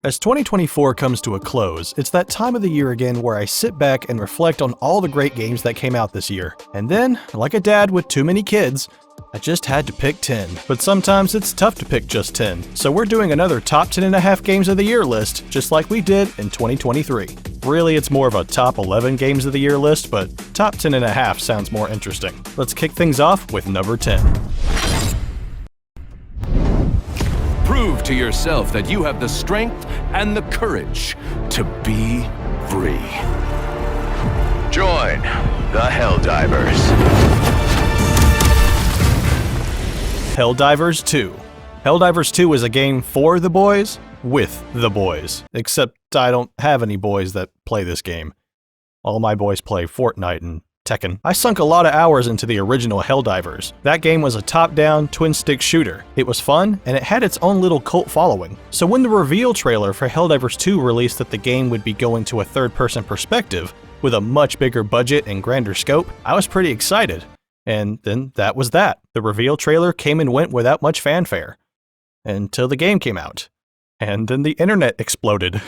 As 2024 comes to a close, it's that time of the year again where I sit back and reflect on all the great games that came out this year. And then, like a dad with too many kids, I just had to pick 10. But sometimes it's tough to pick just 10. So we're doing another top 10.5 games of the year list, just like we did in 2023. Really, it's more of a top 11 games of the year list, but top 10.5 sounds more interesting. Let's kick things off with number 10. Prove to yourself that you have the strength and the courage to be free. Join the Helldivers. Helldivers 2. Helldivers 2 is a game for the boys, with the boys. Except I don't have any boys that play this game. All my boys play Fortnite and Tekken. I sunk a lot of hours into the original Helldivers. That game was a top-down, twin-stick shooter. It was fun, and it had its own little cult following. So when the reveal trailer for Helldivers 2 released that the game would be going to a third-person perspective, with a much bigger budget and grander scope, I was pretty excited. And then that was that. The reveal trailer came and went without much fanfare. Until the game came out. And then the internet exploded.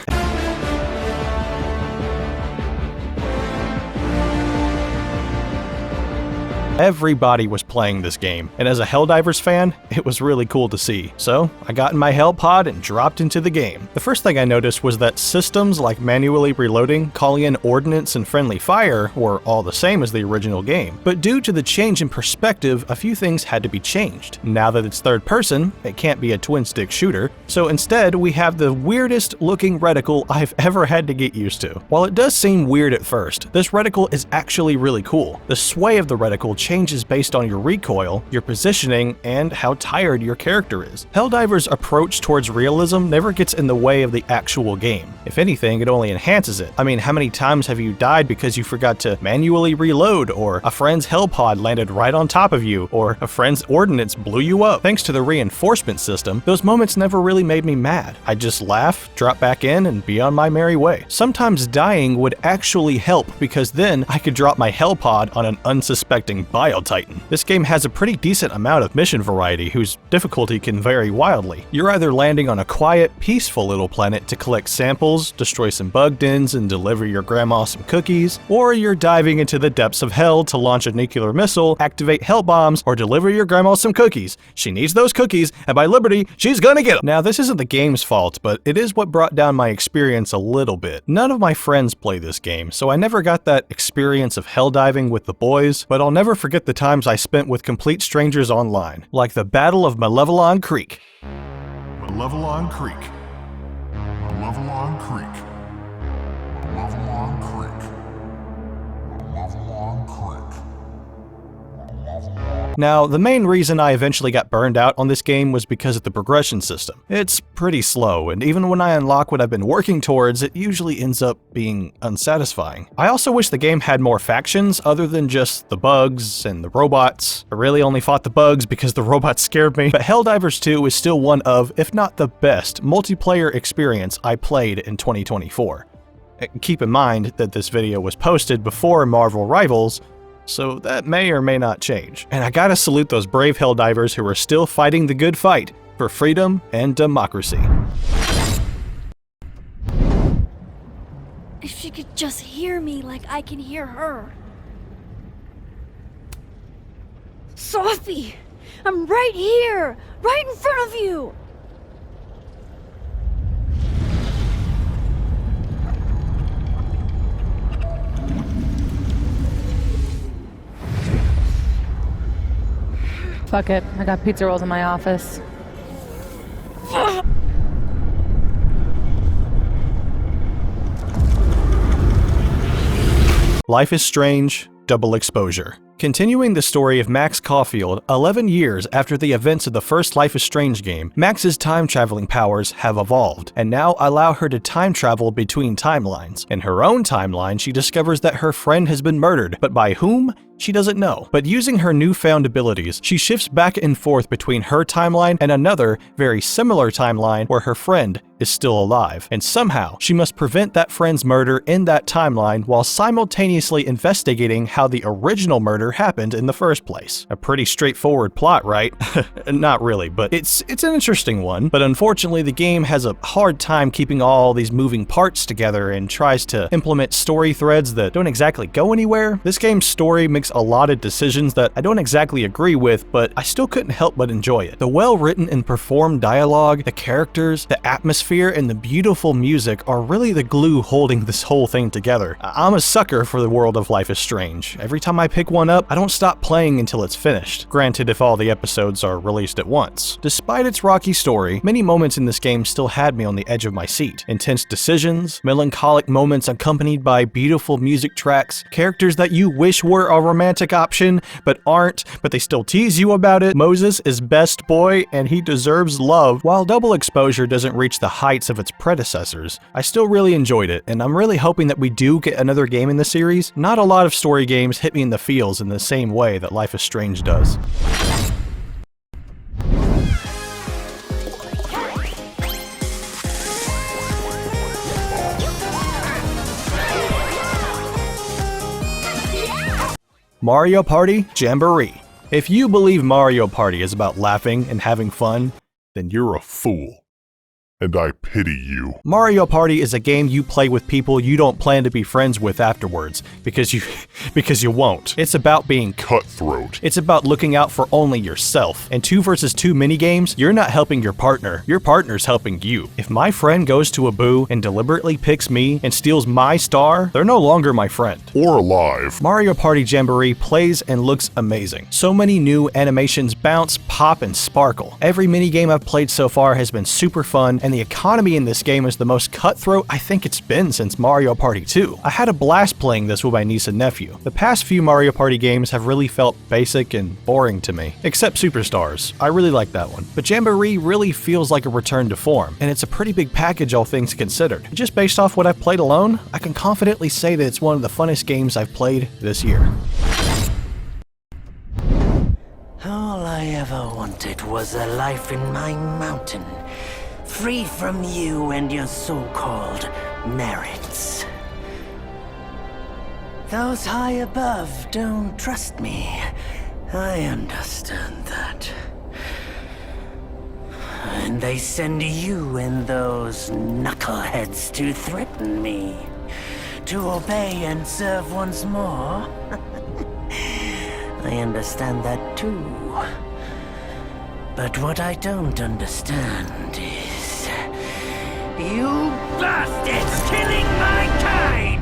Everybody was playing this game, and as a Helldivers fan, it was really cool to see. So, I got in my Hell Pod and dropped into the game. The first thing I noticed was that systems like manually reloading, calling in ordnance, and friendly fire were all the same as the original game. But due to the change in perspective, a few things had to be changed. Now that it's third person, it can't be a twin-stick shooter, so instead we have the weirdest looking reticle I've ever had to get used to. While it does seem weird at first, this reticle is actually really cool. The sway of the reticle changes based on your recoil, your positioning, and how tired your character is. Helldivers' approach towards realism never gets in the way of the actual game. If anything, it only enhances it. I mean, how many times have you died because you forgot to manually reload, or a friend's hell pod landed right on top of you, or a friend's ordnance blew you up? Thanks to the reinforcement system, those moments never really made me mad. I'd just laugh, drop back in, and be on my merry way. Sometimes dying would actually help because then I could drop my hell pod on an unsuspecting Bio-Titan. This game has a pretty decent amount of mission variety whose difficulty can vary wildly. You're either landing on a quiet, peaceful little planet to collect samples, destroy some bug dens, and deliver your grandma some cookies, or you're diving into the depths of hell to launch a nuclear missile, activate hell bombs, or deliver your grandma some cookies. She needs those cookies, and by liberty, she's gonna get them. Now, this isn't the game's fault, but it is what brought down my experience a little bit. None of my friends play this game, so I never got that experience of hell diving with the boys, but I'll never forget the times I spent with complete strangers online, like the Battle of Malevelon Creek. Malevelon Creek. Malevelon Creek. Malevelon Creek. Malevelon Creek. Now, the main reason I eventually got burned out on this game was because of the progression system. It's pretty slow, and even when I unlock what I've been working towards, it usually ends up being unsatisfying. I also wish the game had more factions other than just the bugs and the robots. I really only fought the bugs because the robots scared me, but Helldivers 2 is still one of, if not the best, multiplayer experience I played in 2024. Keep in mind that this video was posted before Marvel Rivals, so that may or may not change. And I gotta salute those brave Helldivers who are still fighting the good fight for freedom and democracy. If she could just hear me like I can hear her. Sophie! I'm right here! Right in front of you! Fuck it, I got pizza rolls in my office. Life is Strange, Double Exposure. Continuing the story of Max Caulfield, 11 years after the events of the first Life is Strange game, Max's time-traveling powers have evolved, and now allow her to time travel between timelines. In her own timeline, she discovers that her friend has been murdered, but by whom? She doesn't know. But using her newfound abilities, she shifts back and forth between her timeline and another, very similar timeline where her friend is still alive. And somehow, she must prevent that friend's murder in that timeline while simultaneously investigating how the original murder adventure happened in the first place. A pretty straightforward plot, right? Not really, but it's an interesting one. But unfortunately, the game has a hard time keeping all these moving parts together and tries to implement story threads that don't exactly go anywhere. This game's story makes a lot of decisions that I don't exactly agree with, but I still couldn't help but enjoy it. The well-written and performed dialogue, the characters, the atmosphere, and the beautiful music are really the glue holding this whole thing together. I'm a sucker for the world of Life is Strange. Every time I pick one up, I don't stop playing until it's finished. Granted, if all the episodes are released at once. Despite its rocky story, many moments in this game still had me on the edge of my seat. Intense decisions, melancholic moments accompanied by beautiful music tracks, characters that you wish were a romantic option but aren't, but they still tease you about it. Moses is best boy and he deserves love. While Double Exposure doesn't reach the heights of its predecessors, I still really enjoyed it, and I'm really hoping that we do get another game in the series. Not a lot of story games hit me in the feels in the same way that Life is Strange does. Mario Party Jamboree. If you believe Mario Party is about laughing and having fun, then you're a fool. And I pity you. Mario Party is a game you play with people you don't plan to be friends with afterwards, because you won't. It's about being Cutthroat. It's about looking out for only yourself. In 2 versus 2 minigames, you're not helping your partner's helping you. If my friend goes to a boo and deliberately picks me and steals my star, they're no longer my friend. Or alive. Mario Party Jamboree plays and looks amazing. So many new animations bounce, pop, and sparkle. Every minigame I've played so far has been super fun, and the economy in this game is the most cutthroat I think it's been since Mario Party 2. I had a blast playing this with my niece and nephew. The past few Mario Party games have really felt basic and boring to me, except Superstars. I really like that one. But Jamboree really feels like a return to form, and it's a pretty big package all things considered. Just based off what I've played alone, I can confidently say that it's one of the funnest games I've played this year. All I ever wanted was a life in my mountain, free from you and your so-called merits. Those high above don't trust me. I understand that. And they send you and those knuckleheads to threaten me, to obey and serve once more. I understand that too. But what I don't understand is you bastards killing my kind!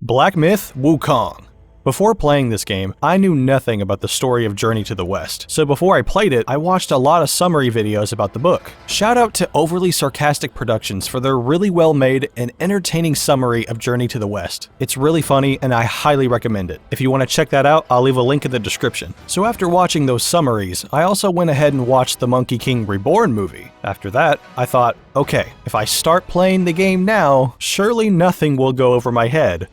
Black Myth Wukong. Before playing this game, I knew nothing about the story of Journey to the West, so before I played it, I watched a lot of summary videos about the book. Shout out to Overly Sarcastic Productions for their really well made and entertaining summary of Journey to the West. It's really funny and I highly recommend it. If you want to check that out, I'll leave a link in the description. So after watching those summaries, I also went ahead and watched the Monkey King Reborn movie. After that, I thought, okay, if I start playing the game now, surely nothing will go over my head.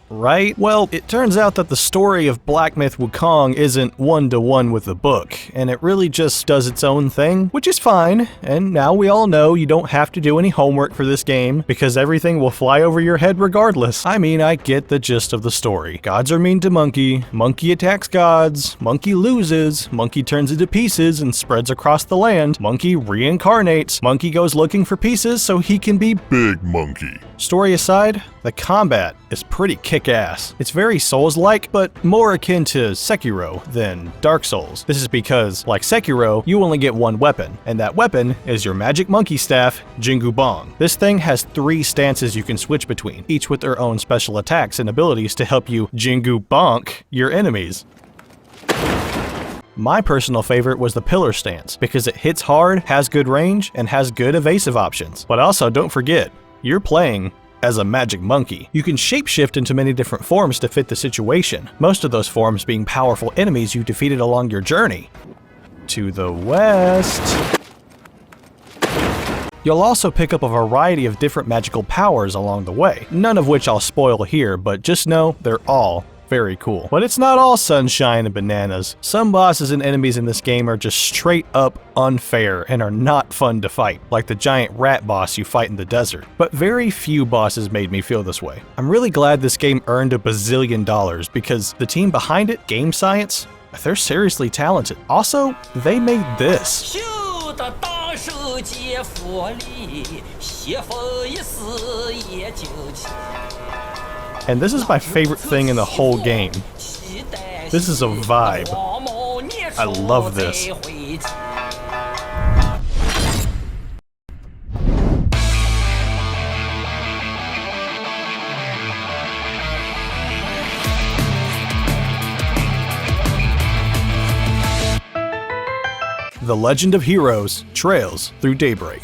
Right? Well, it turns out that the story of Black Myth Wukong isn't one-to-one with the book, and it really just does its own thing, which is fine, and now we all know you don't have to do any homework for this game, because everything will fly over your head regardless. I mean, I get the gist of the story. Gods are mean to Monkey, Monkey attacks gods, Monkey loses, Monkey turns into pieces and spreads across the land, Monkey reincarnates, Monkey goes looking for pieces so he can be Big Monkey. Story aside, the combat is pretty kick-ass. It's very Souls-like, but more akin to Sekiro than Dark Souls. This is because, like Sekiro, you only get one weapon, and that weapon is your magic monkey staff, Jingu Bong. This thing has 3 stances you can switch between, each with their own special attacks and abilities to help you Jingu Bonk your enemies. My personal favorite was the pillar stance, because it hits hard, has good range, and has good evasive options. But also, don't forget, you're playing as a magic monkey. You can shapeshift into many different forms to fit the situation, most of those forms being powerful enemies you defeated along your journey. To the west. You'll also pick up a variety of different magical powers along the way, none of which I'll spoil here, but just know they're all very cool. But it's not all sunshine and bananas. Some bosses and enemies in this game are just straight up unfair and are not fun to fight, like the giant rat boss you fight in the desert. But very few bosses made me feel this way. I'm really glad this game earned $1 bazillion because the team behind it, Game Science, they're seriously talented. Also, they made this. And this is my favorite thing in the whole game. This is a vibe. I love this. The Legend of Heroes: Trails Through Daybreak.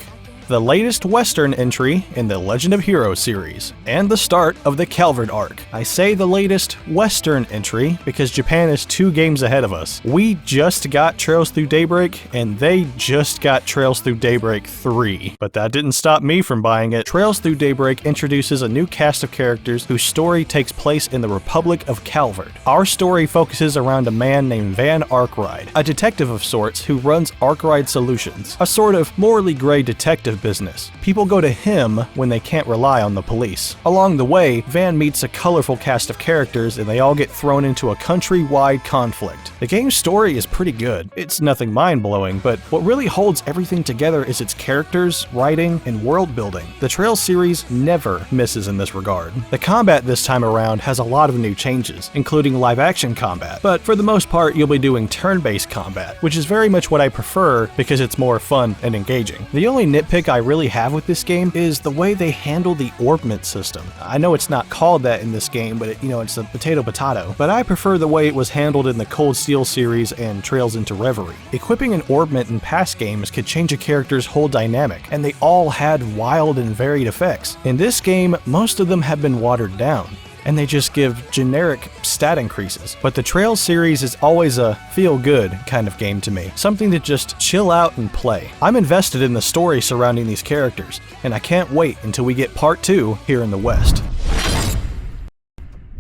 The latest Western entry in the Legend of Heroes series, and the start of the Calvard arc. I say the latest Western entry because Japan is 2 games ahead of us. We just got Trails Through Daybreak, and they just got Trails Through Daybreak 3. But that didn't stop me from buying it. Trails Through Daybreak introduces a new cast of characters whose story takes place in the Republic of Calvard. Our story focuses around a man named Van Arkwright, a detective of sorts who runs Arkwright Solutions, a sort of morally gray detective business. People go to him when they can't rely on the police. Along the way, Van meets a colorful cast of characters and they all get thrown into a countrywide conflict. The game's story is pretty good. It's nothing mind-blowing, but what really holds everything together is its characters, writing, and world building. The Trails series never misses in this regard. The combat this time around has a lot of new changes, including live-action combat, but for the most part you'll be doing turn-based combat, which is very much what I prefer because it's more fun and engaging. The only nitpick I really have with this game is the way they handle the orbment system. I know it's not called that in this game, but it's a potato, but I prefer the way it was handled in the Cold Steel series and Trails into Reverie. Equipping an orbment in past games could change a character's whole dynamic, and they all had wild and varied effects. In this game, most of them have been watered down, and they just give generic stat increases. But the Trails series is always a feel-good kind of game to me, something to just chill out and play. I'm invested in the story surrounding these characters, and I can't wait until we get part 2 here in the West.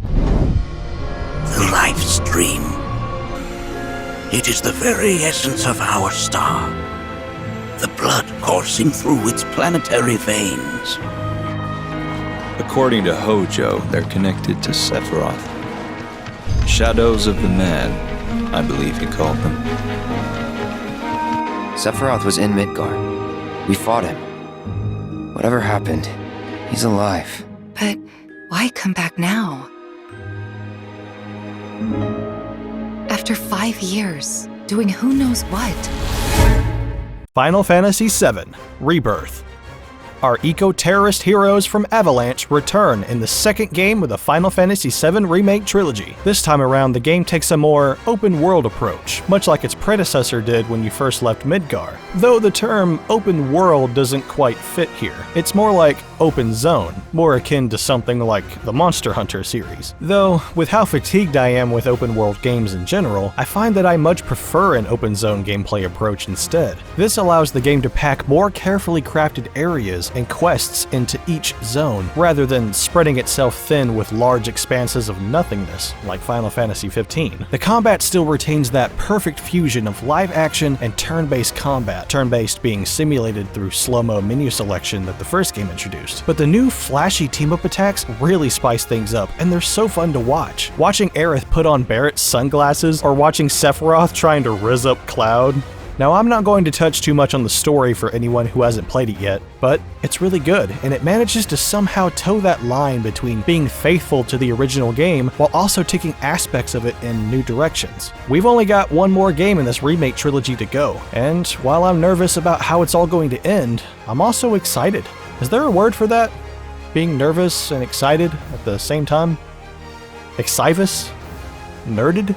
The life stream. It is the very essence of our star. The blood coursing through its planetary veins. According to Hojo, they're connected to Sephiroth. Shadows of the Man, I believe he called them. Sephiroth was in Midgar. We fought him. Whatever happened, he's alive. But why come back now? After 5 years, doing who knows what? Final Fantasy VII: Rebirth. Our eco-terrorist heroes from Avalanche return in the second game of the Final Fantasy VII Remake trilogy. This time around, the game takes a more open-world approach, much like its predecessor did when you first left Midgar. Though the term open world doesn't quite fit here. It's more like open zone, more akin to something like the Monster Hunter series. Though, with how fatigued I am with open-world games in general, I find that I much prefer an open zone gameplay approach instead. This allows the game to pack more carefully crafted areas and quests into each zone, rather than spreading itself thin with large expanses of nothingness, like Final Fantasy XV. The combat still retains that perfect fusion of live action and turn-based combat, turn-based being simulated through slow-mo menu selection that the first game introduced. But the new flashy team-up attacks really spice things up, and they're so fun to watch. Watching Aerith put on Barrett's sunglasses, or watching Sephiroth trying to rizz up Cloud. Now, I'm not going to touch too much on the story for anyone who hasn't played it yet, but it's really good, and it manages to somehow toe that line between being faithful to the original game while also taking aspects of it in new directions. We've only got one more game in this remake trilogy to go, and while I'm nervous about how it's all going to end, I'm also excited. Is there a word for that? Being nervous and excited at the same time? Exivus? Nerded?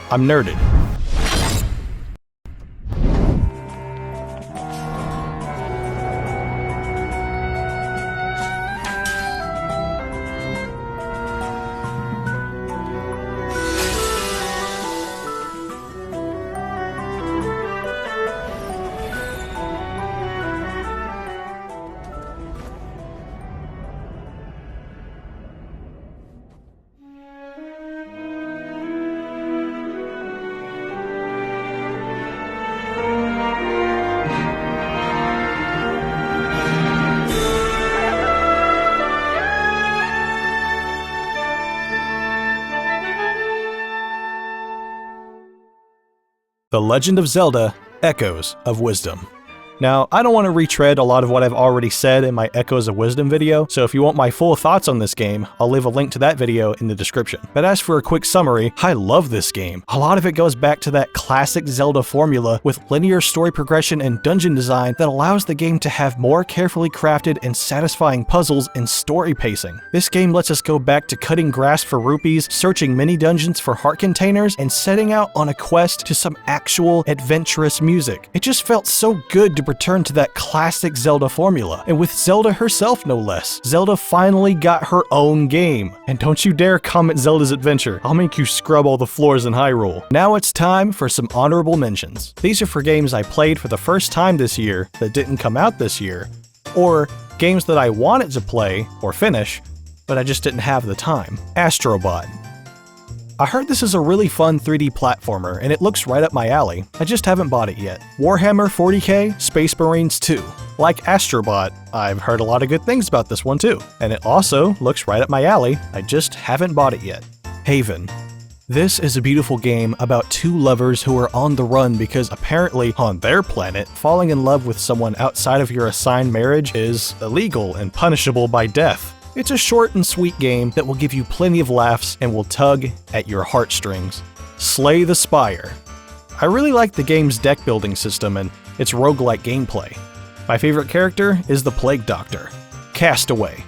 I'm nerded. The Legend of Zelda: Echoes of Wisdom. Now, I don't want to retread a lot of what I've already said in my Echoes of Wisdom video, so if you want my full thoughts on this game, I'll leave a link to that video in the description. But as for a quick summary, I love this game. A lot of it goes back to that classic Zelda formula with linear story progression and dungeon design that allows the game to have more carefully crafted and satisfying puzzles and story pacing. This game lets us go back to cutting grass for rupees, searching mini dungeons for heart containers, and setting out on a quest to some actual adventurous music. It just felt so good to return to that classic Zelda formula, and with Zelda herself no less. Zelda finally got her own game. And don't you dare comment Zelda's Adventure, I'll make you scrub all the floors in Hyrule. Now it's time for some honorable mentions. These are for games I played for the first time this year that didn't come out this year, or games that I wanted to play or finish, but I just didn't have the time. Astrobot. I heard this is a really fun 3D platformer, and it looks right up my alley. I just haven't bought it yet. Warhammer 40k Space Marines 2. Like Astrobot, I've heard a lot of good things about this one too, and it also looks right up my alley. I just haven't bought it yet. Haven. This is a beautiful game about two lovers who are on the run because apparently, on their planet, falling in love with someone outside of your assigned marriage is illegal and punishable by death. It's a short and sweet game that will give you plenty of laughs and will tug at your heartstrings. Slay the Spire. I really like the game's deck building system and its roguelike gameplay. My favorite character is the Plague Doctor. Castaway.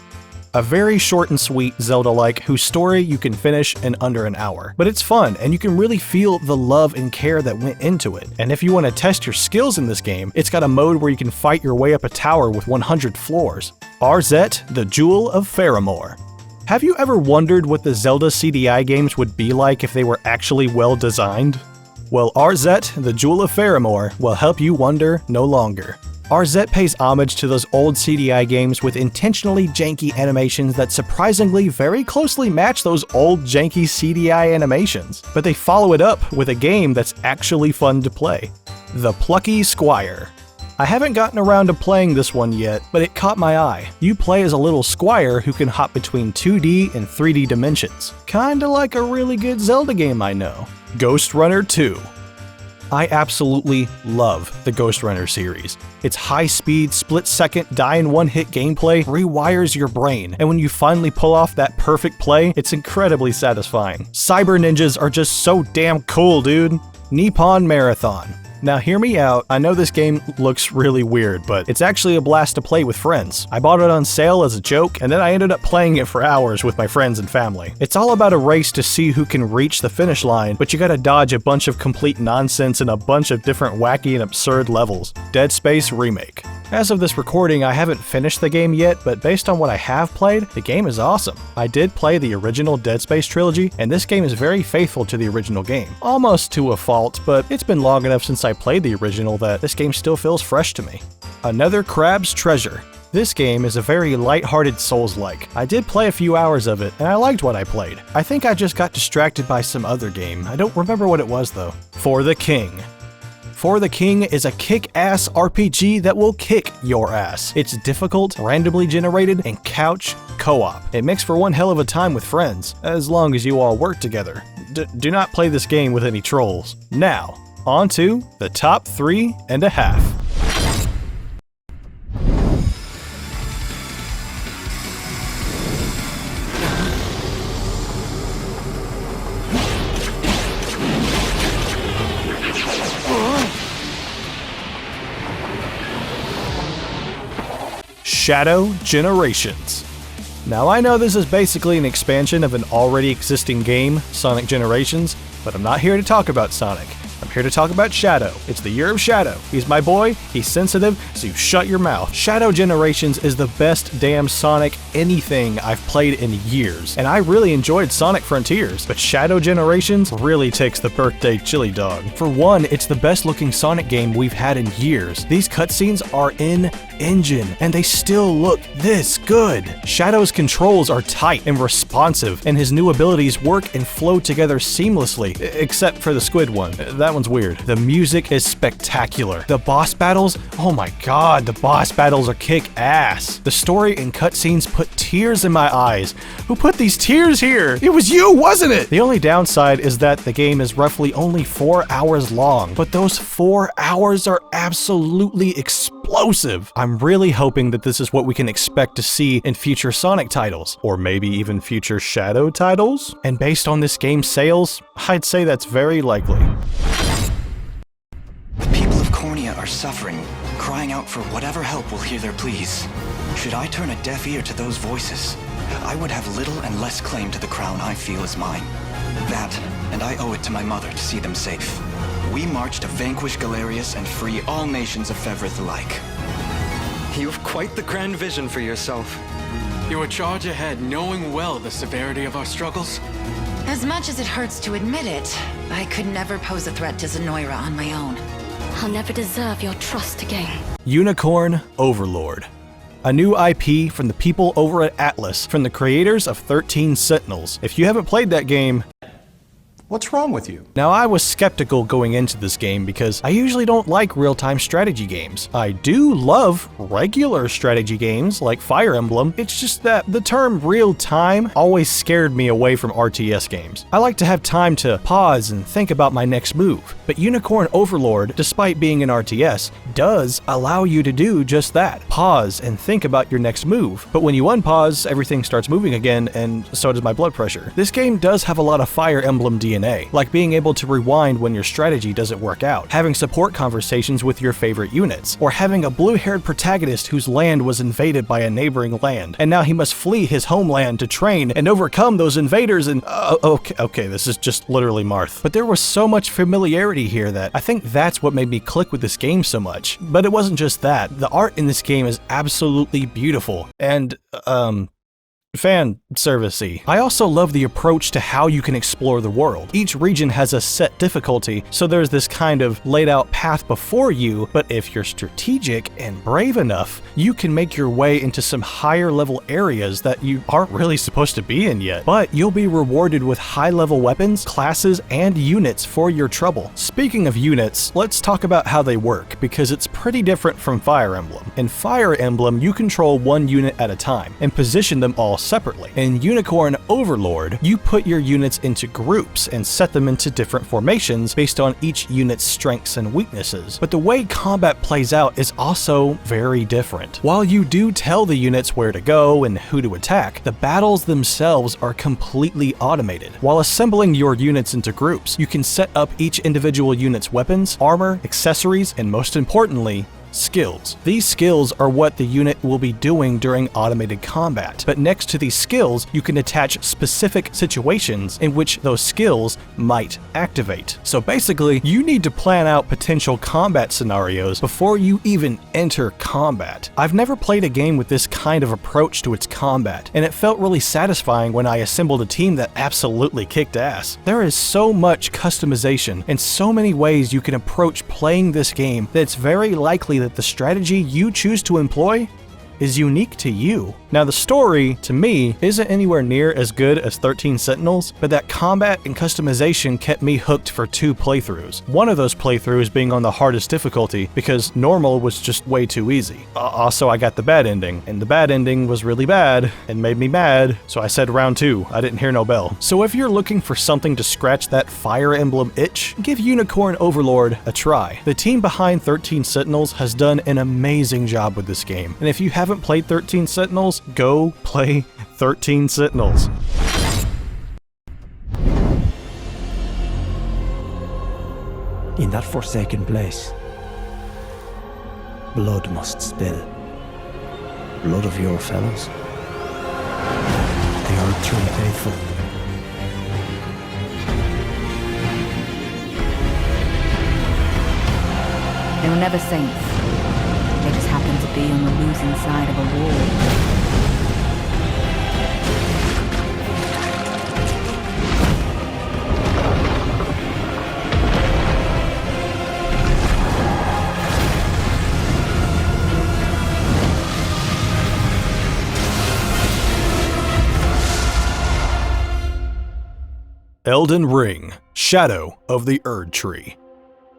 A very short and sweet Zelda-like whose story you can finish in under an hour. But it's fun, and you can really feel the love and care that went into it. And if you want to test your skills in this game, it's got a mode where you can fight your way up a tower with 100 floors. Arzette, the Jewel of Faramore. Have you ever wondered what the Zelda CDI games would be like if they were actually well designed? Well, Arzette, the Jewel of Faramore will help you wonder no longer. Arzette pays homage to those old CDI games with intentionally janky animations that surprisingly very closely match those old janky CDI animations, but they follow it up with a game that's actually fun to play. The Plucky Squire. I haven't gotten around to playing this one yet, but it caught my eye. You play as a little squire who can hop between 2D and 3D dimensions. Kinda like a really good Zelda game I know. Ghost Runner 2. I absolutely love the Ghost Runner series. Its high-speed, split-second, die-in-one-hit gameplay rewires your brain, and when you finally pull off that perfect play, it's incredibly satisfying. Cyber ninjas are just so damn cool, dude. Nippon Marathon. Now hear me out, I know this game looks really weird, but it's actually a blast to play with friends. I bought it on sale as a joke, and then I ended up playing it for hours with my friends and family. It's all about a race to see who can reach the finish line, but you gotta dodge a bunch of complete nonsense in a bunch of different wacky and absurd levels. Dead Space Remake. As of this recording, I haven't finished the game yet, but based on what I have played, the game is awesome. I did play the original Dead Space trilogy, and this game is very faithful to the original game. Almost to a fault, but it's been long enough since I played the original that this game still feels fresh to me. Another Crab's Treasure. This game is a very light-hearted Souls-like. I did play a few hours of it, and I liked what I played. I think I just got distracted by some other game. I don't remember what it was though. For the King. For the King is a kick-ass RPG that will kick your ass. It's difficult, randomly generated, and couch co-op. It makes for one hell of a time with friends, as long as you all work together. Do not play this game with any trolls. Now, on to the top 3.5. Shadow Generations. Now I know this is basically an expansion of an already existing game, Sonic Generations, but I'm not here to talk about Sonic. I'm here to talk about Shadow. It's the year of Shadow. He's my boy, he's sensitive, so you shut your mouth. Shadow Generations is the best damn Sonic anything I've played in years, and I really enjoyed Sonic Frontiers, but Shadow Generations really takes the birthday chili dog. For one, it's the best looking Sonic game we've had in years. These cutscenes are in engine, and they still look this good. Shadow's controls are tight and responsive, and his new abilities work and flow together seamlessly, except for the squid one. that one's weird. The music is spectacular. The boss battles, oh my god, the boss battles are kick-ass. The story and cutscenes put tears in my eyes. Who put these tears here? It was you, wasn't it? The only downside is that the game is roughly only 4 hours long, but those 4 hours are absolutely explosive. I'm really hoping that this is what we can expect to see in future Sonic titles, or maybe even future Shadow titles. And based on this game's sales, I'd say that's very likely. The people of Cornea are suffering, crying out for whatever help will hear their pleas. Should I turn a deaf ear to those voices, I would have little and less claim to the crown I feel is mine. That, and I owe it to my mother to see them safe. We march to vanquish Galerius and free all nations of Fevrith alike. You have quite the grand vision for yourself. You will charge ahead knowing well the severity of our struggles. As much as it hurts to admit it, I could never pose a threat to Zenoira on my own. I'll never deserve your trust again. Unicorn Overlord. A new IP from the people over at Atlas, from the creators of 13 Sentinels. If you haven't played that game, what's wrong with you? Now, I was skeptical going into this game because I usually don't like real-time strategy games. I do love regular strategy games like Fire Emblem. It's just that the term real-time always scared me away from RTS games. I like to have time to pause and think about my next move. But Unicorn Overlord, despite being an RTS, does allow you to do just that. Pause and think about your next move. But when you unpause, everything starts moving again, and so does my blood pressure. This game does have a lot of Fire Emblem DNA, like being able to rewind when your strategy doesn't work out, having support conversations with your favorite units, or having a blue-haired protagonist whose land was invaded by a neighboring land, and now he must flee his homeland to train and overcome those invaders and okay, this is just literally Marth. But there was so much familiarity here that I think that's what made me click with this game so much. But it wasn't just that. The art in this game is absolutely beautiful and, fan servicey. I also love the approach to how you can explore the world. Each region has a set difficulty, so there's this kind of laid out path before you, but if you're strategic and brave enough, you can make your way into some higher level areas that you aren't really supposed to be in yet. But you'll be rewarded with high level weapons, classes, and units for your trouble. Speaking of units, let's talk about how they work, because it's pretty different from Fire Emblem. In Fire Emblem, you control one unit at a time and position them all separately. In Unicorn Overlord, you put your units into groups and set them into different formations based on each unit's strengths and weaknesses. But the way combat plays out is also very different. While you do tell the units where to go and who to attack, the battles themselves are completely automated. While assembling your units into groups, you can set up each individual unit's weapons, armor, accessories, and most importantly, skills. These skills are what the unit will be doing during automated combat, but next to these skills, you can attach specific situations in which those skills might activate. So basically, you need to plan out potential combat scenarios before you even enter combat. I've never played a game with this kind of approach to its combat, and it felt really satisfying when I assembled a team that absolutely kicked ass. There is so much customization and so many ways you can approach playing this game that it's very likely that the strategy you choose to employ is unique to you. Now, the story, to me, isn't anywhere near as good as 13 Sentinels, but that combat and customization kept me hooked for 2 playthroughs. One of those playthroughs being on the hardest difficulty, because normal was just way too easy. Also, I got the bad ending, and the bad ending was really bad and made me mad, so I said round 2. I didn't hear no bell. So if you're looking for something to scratch that Fire Emblem itch, give Unicorn Overlord a try. The team behind 13 Sentinels has done an amazing job with this game, and if you haven't played 13 Sentinels, go play 13 Sentinels. In that forsaken place, blood must spill. Blood of your fellows. They are true faithful. They were never saints. They just happened to be on the losing side of a war. Elden Ring: Shadow of the Erd Tree.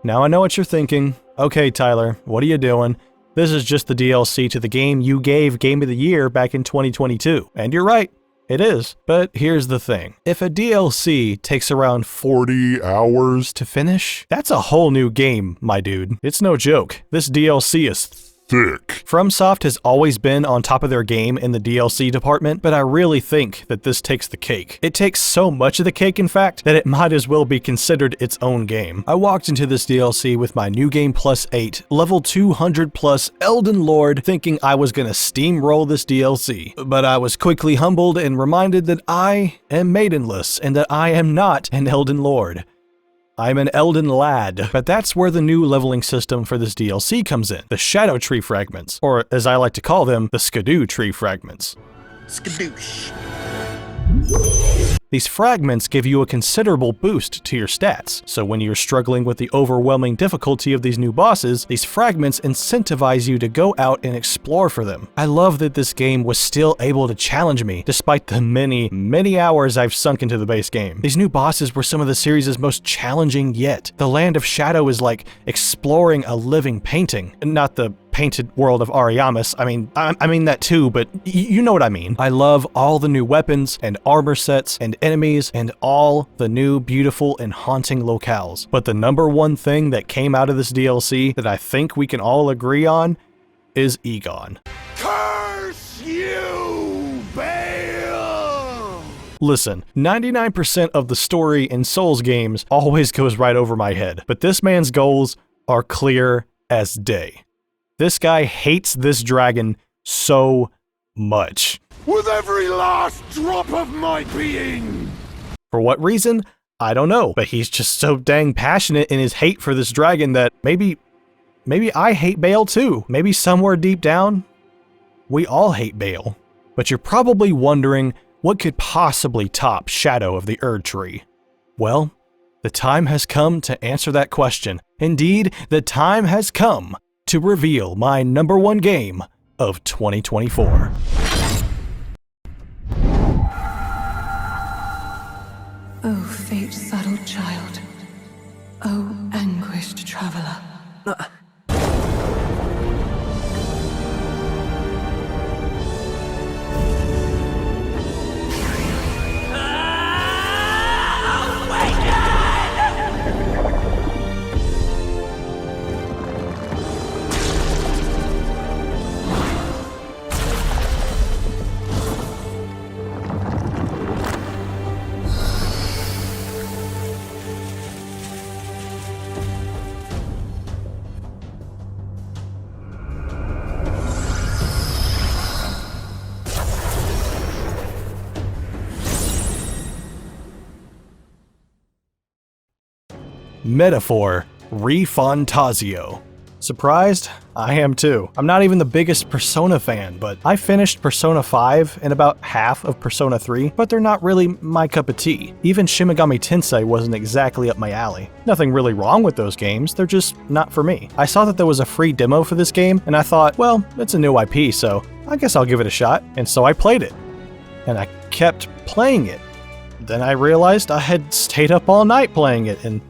Now I know what you're thinking. Okay, Tyler, what are you doing? This is just the DLC to the game you gave Game of the Year back in 2022. And you're right, it is. But here's the thing. If a DLC takes around 40 hours to finish, that's a whole new game, my dude. It's no joke. This DLC is thick. FromSoft has always been on top of their game in the DLC department, but I really think that this takes the cake. It takes so much of the cake, in fact, that it might as well be considered its own game. I walked into this DLC with my New Game Plus 8, level 200 plus Elden Lord, thinking I was gonna steamroll this DLC. But I was quickly humbled and reminded that I am maidenless and that I am not an Elden Lord. I'm an Elden lad, but that's where the new leveling system for this DLC comes in, the Shadow Tree Fragments, or as I like to call them, the Skidoo Tree Fragments. Skadoosh. These fragments give you a considerable boost to your stats, so when you're struggling with the overwhelming difficulty of these new bosses, these fragments incentivize you to go out and explore for them. I love that this game was still able to challenge me, despite the many hours I've sunk into the base game. These new bosses were some of the series' most challenging yet. The Land of Shadow is like exploring a living painting, not the painted world of Ariamis. I mean that too, but you know what I mean. I love all the new weapons and armor sets and enemies and all the new beautiful and haunting locales. But the number one thing that came out of this DLC that I think we can all agree on is Egon. Curse you, Bale! Listen, 99% of the story in Souls games always goes right over my head, but this man's goals are clear as day. This guy hates this dragon so much. With every last drop of my being! For what reason? I don't know, but he's just so dang passionate in his hate for this dragon that maybe I hate Bale too. Maybe somewhere deep down, we all hate Bale. But you're probably wondering what could possibly top Shadow of the Erd Tree. Well, the time has come to answer that question. Indeed, the time has come to reveal my number one game of 2024. Oh, fate-saddled child. Oh, anguished traveler. Metaphor Refantasio. Surprised? I am too. I'm not even the biggest Persona fan, but I finished Persona 5 and about half of Persona 3, but they're not really my cup of tea. Even Shin Megami Tensei wasn't exactly up my alley. Nothing really wrong with those games, they're just not for me. I saw that there was a free demo for this game, and I thought, well, it's a new IP, so I guess I'll give it a shot. And so I played it. And I kept playing it. Then I realized I had stayed up all night playing it, and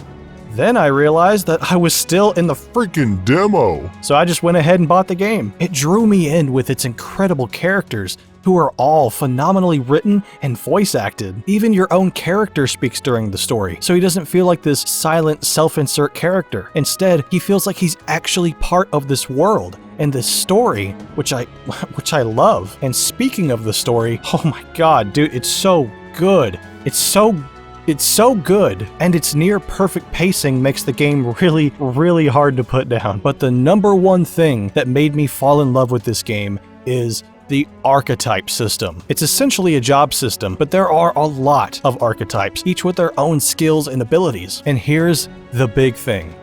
then I realized that I was still in the freaking demo. So I just went ahead and bought the game. It drew me in with its incredible characters, who are all phenomenally written and voice acted. Even your own character speaks during the story, so he doesn't feel like this silent, self-insert character. Instead, he feels like he's actually part of this world and this story, which I love. And speaking of the story, oh my god, dude, it's so good. It's so good, and its near perfect pacing makes the game really hard to put down. But the number one thing that made me fall in love with this game is the archetype system. It's essentially a job system, but there are a lot of archetypes, each with their own skills and abilities. And here's the big thing.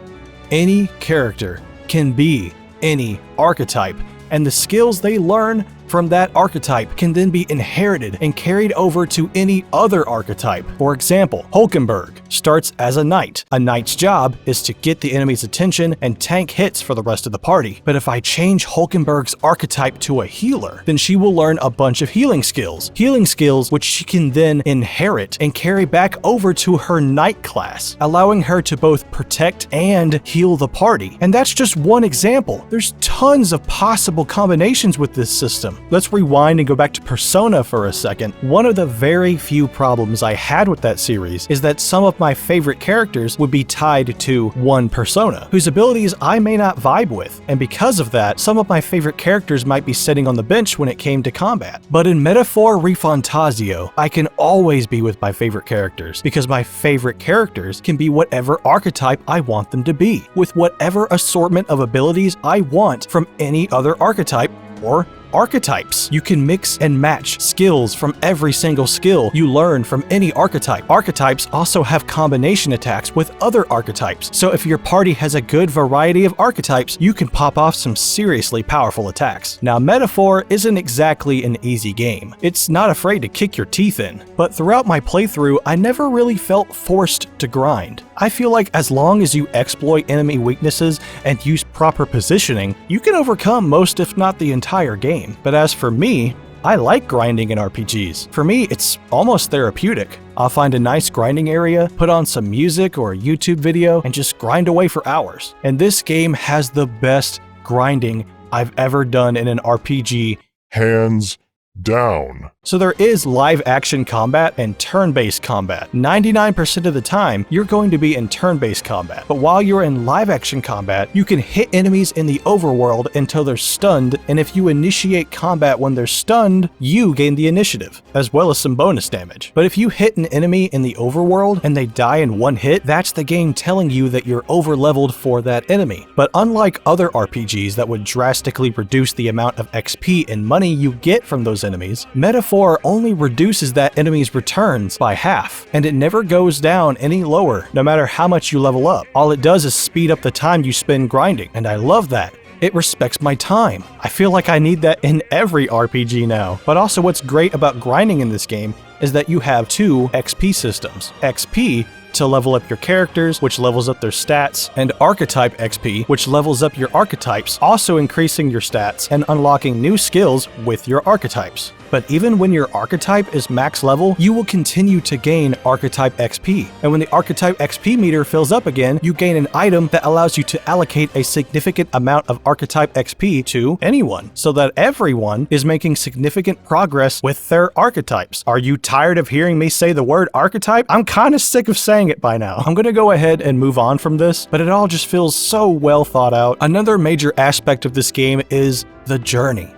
Any character can be any archetype, and the skills they learn from that archetype can then be inherited and carried over to any other archetype. For example, Hulkenberg starts as a knight. A knight's job is to get the enemy's attention and tank hits for the rest of the party. But if I change Hulkenberg's archetype to a healer, then she will learn a bunch of healing skills. Healing skills which she can then inherit and carry back over to her knight class, allowing her to both protect and heal the party. And that's just one example. There's tons of possible combinations with this system. Let's rewind and go back to Persona for a second. One of the very few problems I had with that series is that some of my favorite characters would be tied to one persona, whose abilities I may not vibe with, and because of that, some of my favorite characters might be sitting on the bench when it came to combat. But in Metaphor Refantasio, I can always be with my favorite characters, because my favorite characters can be whatever archetype I want them to be, with whatever assortment of abilities I want from any other archetype or archetypes. You can mix and match skills from every single skill you learn from any archetype. Archetypes also have combination attacks with other archetypes, so if your party has a good variety of archetypes, you can pop off some seriously powerful attacks. Now, Metaphor isn't exactly an easy game. It's not afraid to kick your teeth in, but throughout my playthrough, I never really felt forced to grind. I feel like as long as you exploit enemy weaknesses and use proper positioning, you can overcome most if not the entire game. But as for me, I like grinding in RPGs. For me, it's almost therapeutic. I'll find a nice grinding area, put on some music or a YouTube video, and just grind away for hours. And this game has the best grinding I've ever done in an RPG. Hands down. So there is live action combat and turn-based combat. 99% of the time, you're going to be in turn-based combat. But while you're in live action combat, you can hit enemies in the overworld until they're stunned, and if you initiate combat when they're stunned, you gain the initiative, as well as some bonus damage. But if you hit an enemy in the overworld and they die in one hit, that's the game telling you that you're over-leveled for that enemy. But unlike other RPGs that would drastically reduce the amount of XP and money you get from those enemies, Metaphor only reduces that enemy's returns by half, and it never goes down any lower, no matter how much you level up. All it does is speed up the time you spend grinding, and I love that. It respects my time. I feel like I need that in every RPG now. But also what's great about grinding in this game is that you have two XP systems. XP to level up your characters, which levels up their stats, and Archetype XP, which levels up your archetypes, also increasing your stats and unlocking new skills with your archetypes. But even when your archetype is max level, you will continue to gain Archetype XP. And when the Archetype XP meter fills up again, you gain an item that allows you to allocate a significant amount of Archetype XP to anyone, so that everyone is making significant progress with their archetypes. Are you tired of hearing me say the word archetype? I'm kind of sick of saying it by now. I'm gonna go ahead and move on from this, but it all just feels so well thought out. Another major aspect of this game is the journey.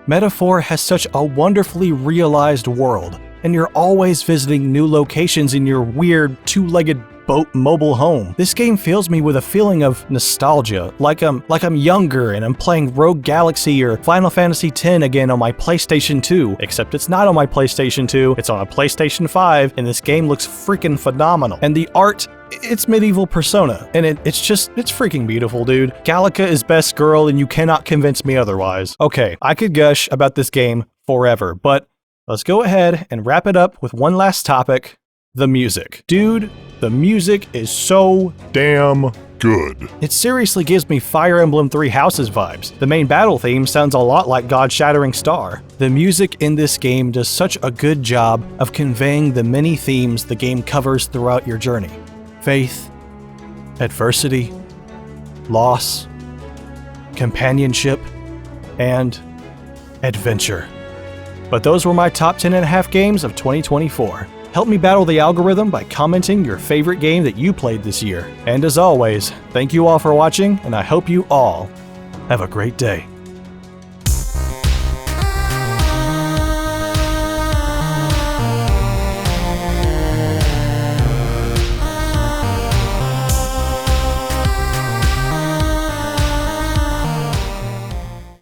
Metaphor has such a wonderfully realized world, and you're always visiting new locations in your weird two-legged boat mobile home. This game fills me with a feeling of nostalgia, like I'm younger and I'm playing Rogue Galaxy or Final Fantasy X again on my PlayStation 2, except it's not on my PlayStation 2, it's on a PlayStation 5, and this game looks freaking phenomenal. And the art, it's medieval Persona, and it's freaking beautiful, dude. Gallica is best girl, and you cannot convince me otherwise. Okay, I could gush about this game forever, but let's go ahead and wrap it up with one last topic: the music. Dude, the music is so damn good. It seriously gives me Fire Emblem Three Houses vibes. The main battle theme sounds a lot like God-Shattering Star. The music in this game does such a good job of conveying the many themes the game covers throughout your journey: faith, adversity, loss, companionship, and adventure. But those were my top 10.5 games of 2024. Help me battle the algorithm by commenting your favorite game that you played this year. And as always, thank you all for watching, and I hope you all have a great day.